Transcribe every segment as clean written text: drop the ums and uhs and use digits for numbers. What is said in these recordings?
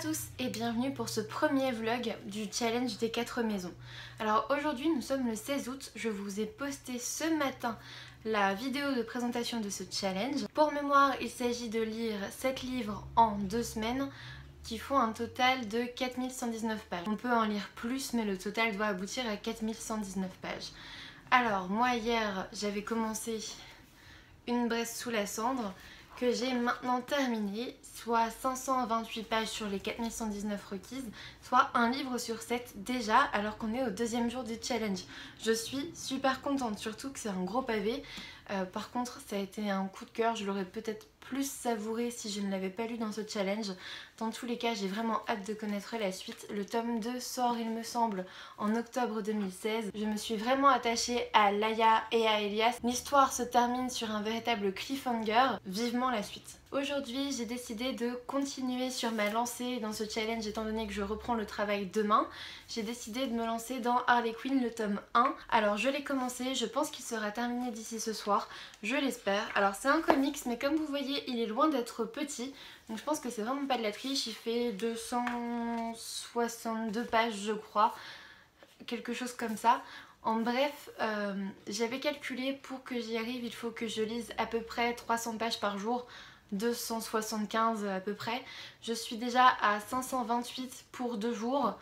tous et bienvenue pour ce premier vlog du challenge des 4 maisons. Alors aujourd'hui nous sommes le 16 août, je vous ai posté ce matin la vidéo de présentation de ce challenge. Pour mémoire, il s'agit de lire 7 livres en 2 semaines qui font un total de 4119 pages. On peut en lire plus mais le total doit aboutir à 4119 pages. Alors moi hier j'avais commencé Une Bresse sous la cendre que j'ai maintenant terminé, soit 528 pages sur les 4119 requises, soit un livre sur 7 déjà alors qu'on est au 2e jour du challenge. Je suis super contente, surtout que c'est un gros pavé. Par contre ça a été un coup de cœur, je l'aurais peut-être plus savouré si je ne l'avais pas lu dans ce challenge. Dans tous les cas j'ai vraiment hâte de connaître la suite. Le tome 2 sort il me semble en octobre 2016. Je me suis vraiment attachée à Laia et à Elias. L'histoire se termine sur un véritable cliffhanger. Vivement la suite. Aujourd'hui j'ai décidé de continuer sur ma lancée dans ce challenge étant donné que je reprends le travail demain. J'ai décidé de me lancer dans Harley Quinn le tome 1. Alors je l'ai commencé, je pense qu'il sera terminé d'ici ce soir, je l'espère. Alors c'est un comics mais comme vous voyez il est loin d'être petit. Donc je pense que c'est vraiment pas de la triche, il fait 262 pages je crois, quelque chose comme ça. En bref, j'avais calculé pour que j'y arrive, il faut que je lise à peu près 300 pages par jour, 275 à peu près. Je suis déjà à 528 pour 2 jours,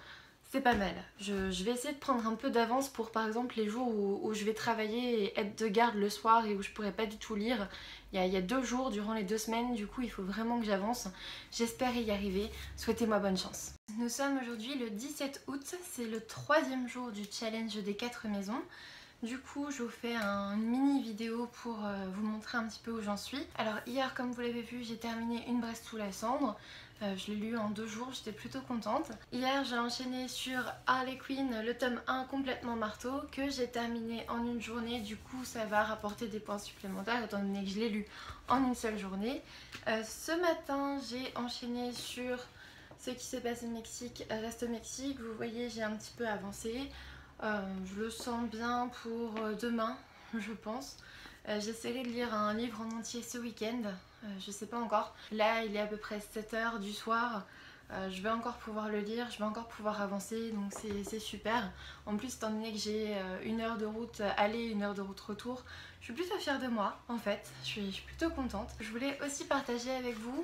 c'est pas mal. Je vais essayer de prendre un peu d'avance pour par exemple les jours où je vais travailler et être de garde le soir et où je pourrais pas du tout lire. Il y a 2 jours durant les 2 semaines, du coup il faut vraiment que j'avance. J'espère y arriver, souhaitez-moi bonne chance. Nous sommes aujourd'hui le 17 août, c'est le 3e jour du challenge des 4 maisons. Du coup je vous fais une mini vidéo pour vous montrer un petit peu où j'en suis. Alors hier comme vous l'avez vu j'ai terminé Une Bresse sous la cendre. Je l'ai lu en 2 jours, j'étais plutôt contente. Hier j'ai enchaîné sur Harley Quinn le tome 1 complètement marteau que j'ai terminé en une journée. Du coup ça va rapporter des points supplémentaires étant donné que je l'ai lu en une seule journée. Ce matin j'ai enchaîné sur Ce qui s'est passé au Mexique reste au Mexique. Vous voyez j'ai un petit peu avancé. Je le sens bien pour demain je pense. J'essaierai de lire un livre en entier ce week-end, je sais pas encore. Là il est à peu près 7 h du soir, je vais encore pouvoir le lire, je vais encore pouvoir avancer donc c'est super. En plus étant donné que j'ai 1 heure de route aller, 1 heure de route retour, je suis plutôt fière de moi en fait, je suis plutôt contente. Je voulais aussi partager avec vous,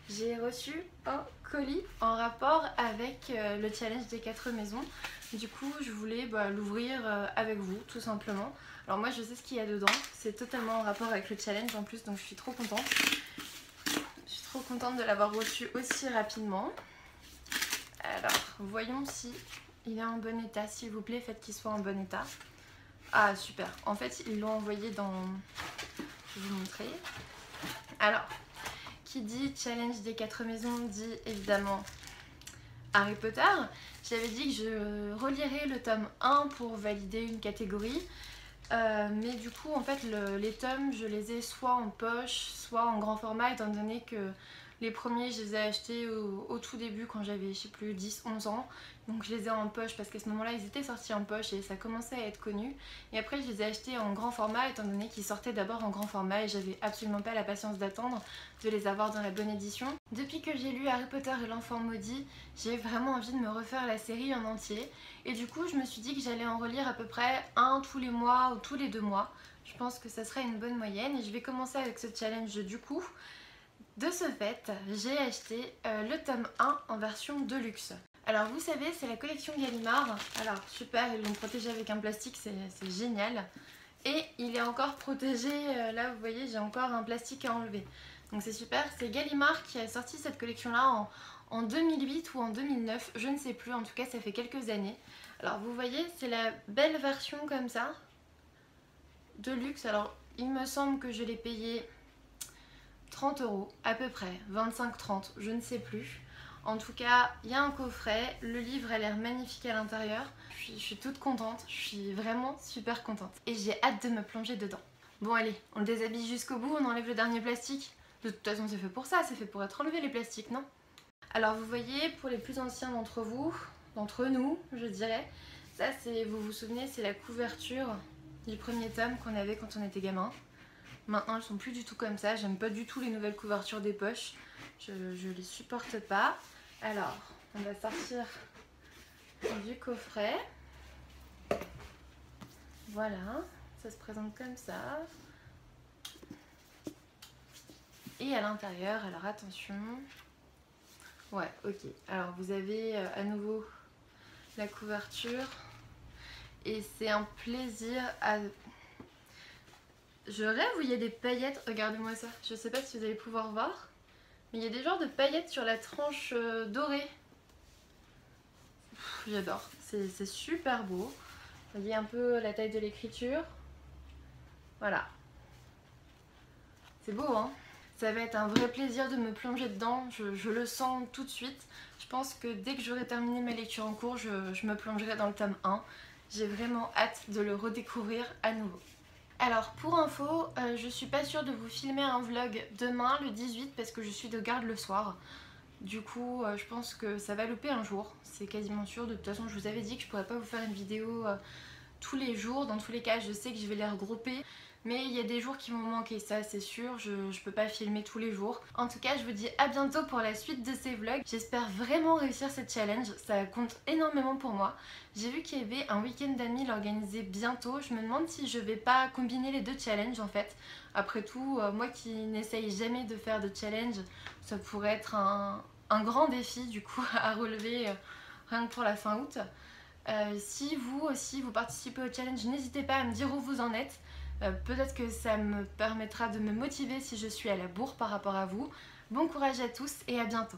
j'ai reçu un colis en rapport avec le challenge des 4 maisons. Du coup je voulais l'ouvrir avec vous tout simplement. Alors moi je sais ce qu'il y a dedans, c'est totalement en rapport avec le challenge en plus donc je suis trop contente. Je suis trop contente de l'avoir reçu aussi rapidement. Alors voyons si il est en bon état, s'il vous plaît faites qu'il soit en bon état. Ah super, en fait ils l'ont envoyé dans... Je vais vous montrer. Alors, qui dit challenge des 4 maisons dit évidemment Harry Potter. J'avais dit que je relirais le tome 1 pour valider une catégorie. Mais du coup en fait les tomes je les ai soit en poche soit en grand format étant donné que les premiers je les ai achetés au tout début quand j'avais je sais plus 10-11 ans, donc je les ai en poche parce qu'à ce moment là ils étaient sortis en poche et ça commençait à être connu, et après je les ai achetés en grand format étant donné qu'ils sortaient d'abord en grand format et j'avais absolument pas la patience d'attendre de les avoir dans la bonne édition. Depuis que j'ai lu Harry Potter et l'enfant maudit, j'ai vraiment envie de me refaire la série en entier. Et du coup je me suis dit que j'allais en relire à peu près un tous les mois ou tous les 2 mois. Je pense que ça serait une bonne moyenne et je vais commencer avec ce challenge du coup. De ce fait, j'ai acheté le tome 1 en version deluxe. Alors vous savez, c'est la collection Gallimard. Alors super, ils l'ont protégé avec un plastique, c'est génial. Et il est encore protégé, là vous voyez j'ai encore un plastique à enlever. Donc c'est super, c'est Gallimard qui a sorti cette collection là en 2008 ou en 2009, je ne sais plus, en tout cas ça fait quelques années. Alors vous voyez c'est la belle version comme ça, de luxe. Alors il me semble que je l'ai payé 30 € à peu près, 25-30, je ne sais plus. En tout cas il y a un coffret, le livre a l'air magnifique à l'intérieur. Je suis toute contente, je suis vraiment super contente. Et j'ai hâte de me plonger dedans. Bon allez, on le déshabille jusqu'au bout, on enlève le dernier plastique. De toute façon c'est fait pour ça, c'est fait pour être enlevé les plastiques, non? Alors vous voyez, pour les plus anciens d'entre vous, d'entre nous je dirais, ça c'est, vous vous souvenez, c'est la couverture du premier tome qu'on avait quand on était gamin. Maintenant elles sont plus du tout comme ça, j'aime pas du tout les nouvelles couvertures des poches, je les supporte pas. Alors, on va sortir du coffret. Voilà, ça se présente comme ça. Et à l'intérieur, alors attention. Ouais, ok. Alors vous avez à nouveau la couverture. Et c'est un plaisir à... Je rêve où il y a des paillettes. Regardez-moi ça. Je sais pas si vous allez pouvoir voir. Mais il y a des genres de paillettes sur la tranche dorée. J'adore. C'est super beau. Vous voyez un peu la taille de l'écriture. Voilà. C'est beau, hein? Ça va être un vrai plaisir de me plonger dedans. Je le sens tout de suite. Je pense que dès que j'aurai terminé ma lecture en cours, je me plongerai dans le tome 1. J'ai vraiment hâte de le redécouvrir à nouveau. Alors pour info, je suis pas sûre de vous filmer un vlog demain le 18 parce que je suis de garde le soir. Du coup je pense que ça va louper un jour, c'est quasiment sûr. De toute façon je vous avais dit que je pourrais pas vous faire une vidéo tous les jours. Dans tous les cas je sais que je vais les regrouper. Mais il y a des jours qui vont manquer, ça c'est sûr, je peux pas filmer tous les jours. En tout cas je vous dis à bientôt pour la suite de ces vlogs. J'espère vraiment réussir cette challenge, ça compte énormément pour moi. J'ai vu qu'il y avait un week-end d'amis organisé bientôt. Je me demande si je vais pas combiner les deux challenges en fait. Après tout, moi qui n'essaye jamais de faire de challenge, ça pourrait être un grand défi du coup à relever rien que pour la fin août. Si vous aussi vous participez au challenge, n'hésitez pas à me dire où vous en êtes. Peut-être que ça me permettra de me motiver si je suis à la bourre par rapport à vous. Bon courage à tous et à bientôt.